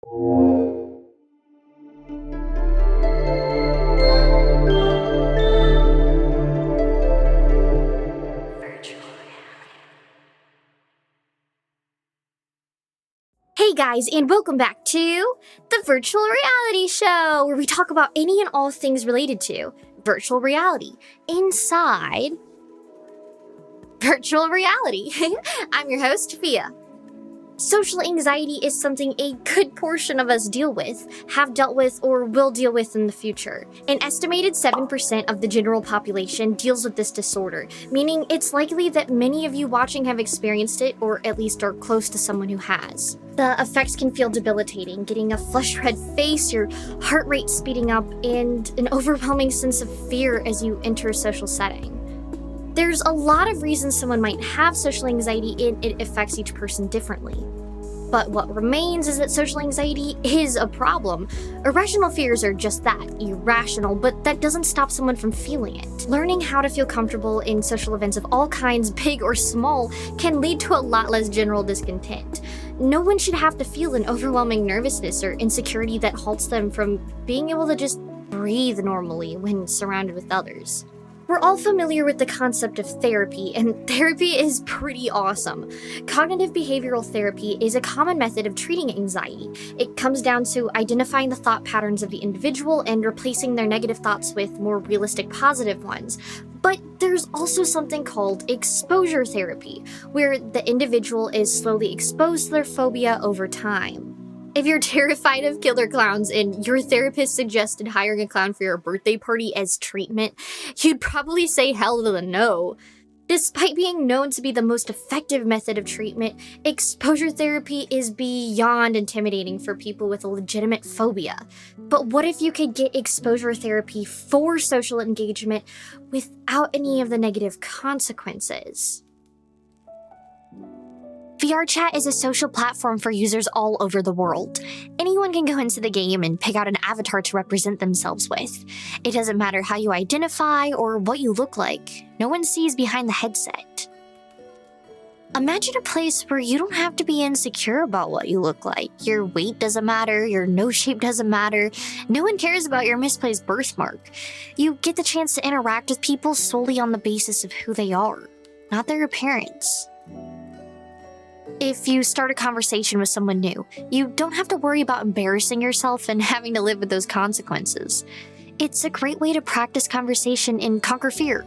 Hey guys, and welcome back to the Virtual Reality Show, where we talk about any and all things related to virtual reality inside virtual reality. I'm your host, PHIA. Social anxiety is something a good portion of us deal with, have dealt with, or will deal with in the future. An estimated 7% of the general population deals with this disorder, meaning it's likely that many of you watching have experienced it, or at least are close to someone who has. The effects can feel debilitating, getting a flushed red face, your heart rate speeding up, and an overwhelming sense of fear as you enter a social setting. There's a lot of reasons someone might have social anxiety, and it affects each person differently. But what remains is that social anxiety is a problem. Irrational fears are just that, irrational, but that doesn't stop someone from feeling it. Learning how to feel comfortable in social events of all kinds, big or small, can lead to a lot less general discontent. No one should have to feel an overwhelming nervousness or insecurity that halts them from being able to just breathe normally when surrounded with others. We're all familiar with the concept of therapy, and therapy is pretty awesome. Cognitive behavioral therapy is a common method of treating anxiety. It comes down to identifying the thought patterns of the individual and replacing their negative thoughts with more realistic positive ones. But there's also something called exposure therapy, where the individual is slowly exposed to their phobia over time. If you're terrified of killer clowns and your therapist suggested hiring a clown for your birthday party as treatment, you'd probably say hell to the no. Despite being known to be the most effective method of treatment, exposure therapy is beyond intimidating for people with a legitimate phobia. But what if you could get exposure therapy for social engagement without any of the negative consequences? VRChat is a social platform for users all over the world. Anyone can go into the game and pick out an avatar to represent themselves with. It doesn't matter how you identify or what you look like. No one sees behind the headset. Imagine a place where you don't have to be insecure about what you look like. Your weight doesn't matter, your nose shape doesn't matter. No one cares about your misplaced birthmark. You get the chance to interact with people solely on the basis of who they are, not their appearance. If you start a conversation with someone new, you don't have to worry about embarrassing yourself and having to live with those consequences. It's a great way to practice conversation and conquer fear.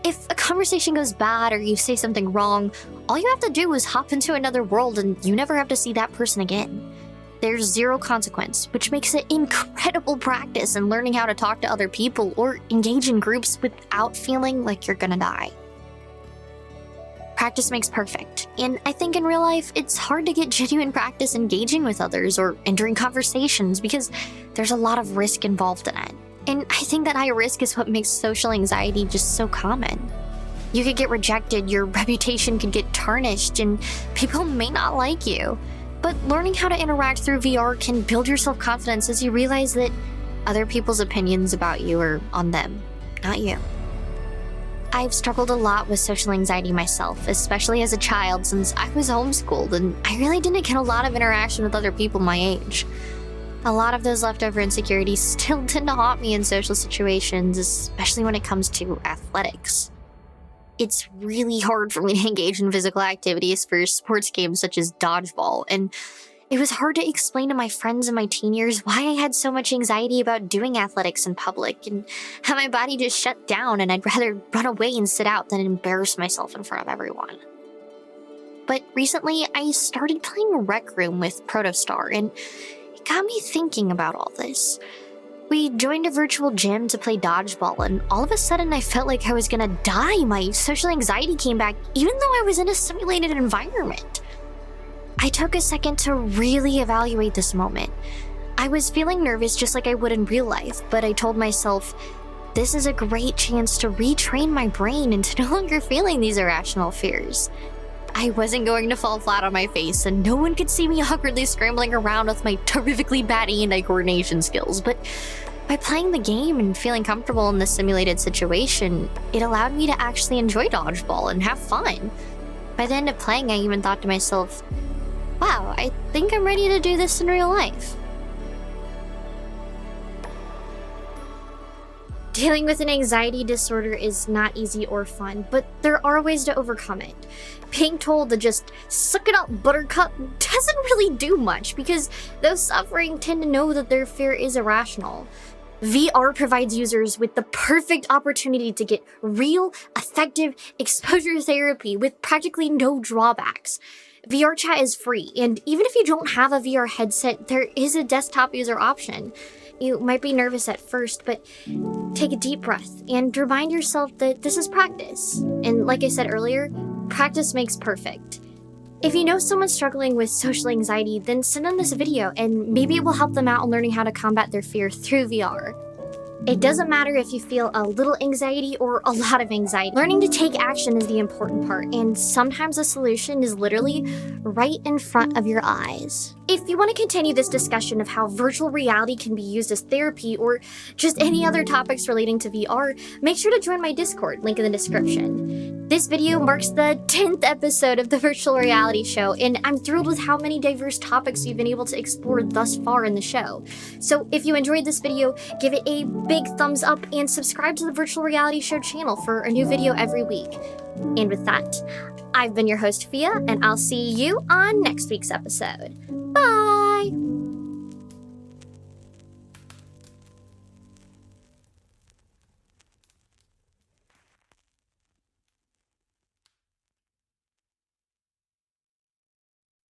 If a conversation goes bad or you say something wrong, all you have to do is hop into another world and you never have to see that person again. There's zero consequence, which makes it incredible practice in learning how to talk to other people or engage in groups without feeling like you're gonna die. Practice makes perfect, and I think in real life, it's hard to get genuine practice engaging with others or entering conversations because there's a lot of risk involved in it. And I think that high risk is what makes social anxiety just so common. You could get rejected, your reputation could get tarnished, and people may not like you. But learning how to interact through VR can build your self-confidence as you realize that other people's opinions about you are on them, not you. I've struggled a lot with social anxiety myself, especially as a child since I was homeschooled and I really didn't get a lot of interaction with other people my age. A lot of those leftover insecurities still tend to haunt me in social situations, especially when it comes to athletics. It's really hard for me to engage in physical activities for sports games such as dodgeball, and it was hard to explain to my friends in my teen years why I had so much anxiety about doing athletics in public and how my body just shut down and I'd rather run away and sit out than embarrass myself in front of everyone. But recently, I started playing Rec Room with Protostar, and it got me thinking about all this. We joined a virtual gym to play dodgeball, and all of a sudden I felt like I was gonna die. My social anxiety came back even though I was in a simulated environment. I took a second to really evaluate this moment. I was feeling nervous just like I would in real life, but I told myself, this is a great chance to retrain my brain into no longer feeling these irrational fears. I wasn't going to fall flat on my face, and no one could see me awkwardly scrambling around with my terrifically bad hand-eye coordination skills, but by playing the game and feeling comfortable in this simulated situation, it allowed me to actually enjoy dodgeball and have fun. By the end of playing, I even thought to myself, wow, I think I'm ready to do this in real life. Dealing with an anxiety disorder is not easy or fun, but there are ways to overcome it. Being told to just suck it up, buttercup, doesn't really do much because those suffering tend to know that their fear is irrational. VR provides users with the perfect opportunity to get real, effective exposure therapy with practically no drawbacks. VRChat is free, and even if you don't have a VR headset, there is a desktop user option. You might be nervous at first, but take a deep breath and remind yourself that this is practice. And like I said earlier, practice makes perfect. If you know someone struggling with social anxiety, then send them this video and maybe it will help them out in learning how to combat their fear through VR. It doesn't matter if you feel a little anxiety or a lot of anxiety. Learning to take action is the important part, and sometimes the solution is literally right in front of your eyes. If you want to continue this discussion of how virtual reality can be used as therapy or just any other topics relating to VR, make sure to join my Discord, link in the description. This video marks the 10th episode of The Virtual Reality Show, and I'm thrilled with how many diverse topics we've been able to explore thus far in the show. So if you enjoyed this video, give it a big thumbs up and subscribe to the Virtual Reality Show channel for a new video every week. And with that, I've been your host, PHIA, and I'll see you on next week's episode. Bye!